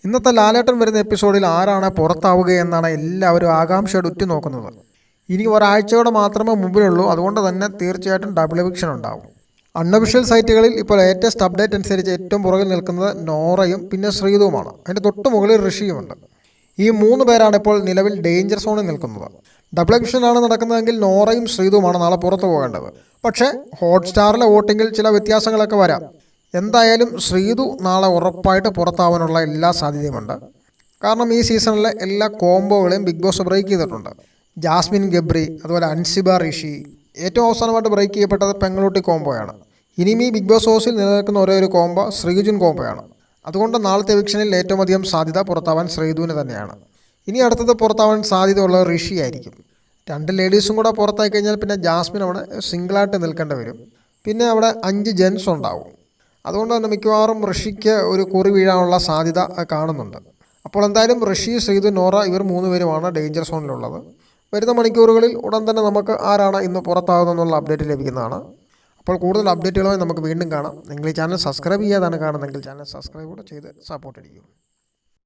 ഇന്നത്തെ ലാലേട്ടൻ വരുന്ന എപ്പിസോഡിൽ ആരാണ് പുറത്താവുകയെന്നാണ് എല്ലാവരും ആകാംക്ഷയോടെ ഉറ്റുനോക്കുന്നത്. ഇനി ഒരാഴ്ചയോടെ മാത്രമേ മുമ്പിലുള്ളൂ. അതുകൊണ്ട് തന്നെ തീർച്ചയായിട്ടും ഡബിൾ എവിക്ഷൻ ഉണ്ടാവും. അൺഒഫീഷ്യൽ സൈറ്റുകളിൽ ഇപ്പോൾ ലേറ്റസ്റ്റ് അപ്ഡേറ്റ് അനുസരിച്ച് ഏറ്റവും പുറകിൽ നിൽക്കുന്നത് നോറയും പിന്നെ ശ്രീതുവുമാണ്. അതിൻ്റെ തൊട്ട് മുകളിൽ ഋഷിയുമുണ്ട്. ഈ 3 പേരാണ് ഇപ്പോൾ നിലവിൽ ഡേഞ്ചർ സോണിൽ നിൽക്കുന്നത്. ഡബിൾ എവിക്ഷനാണ് നടക്കുന്നതെങ്കിൽ നോറയും ശ്രീതുവുമാണ് നാളെ പുറത്തു പോകേണ്ടത്. പക്ഷേ ഹോട്ട്സ്റ്റാറിലെ വോട്ടിങ്ങിൽ ചില വ്യത്യാസങ്ങളൊക്കെ വരാം. എന്തായാലും ശ്രീതു നാളെ ഉറപ്പായിട്ട് പുറത്താവാനുള്ള എല്ലാ സാധ്യതയുമുണ്ട്. കാരണം ഈ സീസണിലെ എല്ലാ കോംബോകളെയും ബിഗ് ബോസ് ബ്രേക്ക് ചെയ്തിട്ടുണ്ട്. ജാസ്മിൻ ഗബ്രി, അതുപോലെ അൻസിബ ഋഷി, ഏറ്റവും അവസാനമായിട്ട് ബ്രേക്ക് ചെയ്യപ്പെട്ടത് പെങ്ങളൂട്ടി കോംബോയാണ്. ഇനിയും ഈ ബിഗ് ബോസ് ഹൗസിൽ നിലനിൽക്കുന്ന ഒരേ ഒരു കോംബോ ശ്രീജുൻ കോംബോയാണ്. അതുകൊണ്ട് നാളത്തെ എവിക്ഷനിൽ ഏറ്റവും അധികം സാധ്യത പുറത്താവാൻ ശ്രീതുവിന് തന്നെയാണ്. ഇനി അടുത്തത് പുറത്താവാൻ സാധ്യതയുള്ളത് ഋഷി ആയിരിക്കും. 2 ലേഡീസും കൂടെ പുറത്തായി കഴിഞ്ഞാൽ പിന്നെ ജാസ്മിൻ അവിടെ സിംഗിളായിട്ട് നിൽക്കേണ്ടി വരും. പിന്നെ അവിടെ 5 ജെൻസ് ഉണ്ടാവും. അതുകൊണ്ട് തന്നെ മിക്കവാറും ഋഷിക്ക് ഒരു കുറി വീഴാനുള്ള സാധ്യത കാണുന്നുണ്ട്. അപ്പോൾ എന്തായാലും ഋഷി, ശ്രീതു, നോറ ഇവർ 3 പേരുമാണ് ഡേഞ്ചർ സോണിലുള്ളത്. വരുന്ന മണിക്കൂറുകളിൽ ഉടൻ തന്നെ നമുക്ക് ആരാണ് ഇന്ന് പുറത്താകുന്നതെന്നുള്ള അപ്ഡേറ്റ് ലഭിക്കുന്നതാണ്. അപ്പോൾ കൂടുതൽ അപ്ഡേറ്റുകളുമായി നമുക്ക് വീണ്ടും കാണാം. നിങ്ങൾ ഈ ചാനൽ സബ്സ്ക്രൈബ് ചെയ്യാതാണ് കാണുന്നതെങ്കിൽ ചാനൽ സബ്സ്ക്രൈബ് കൂടെ ചെയ്ത് സപ്പോർട്ട് ചെയ്യൂ.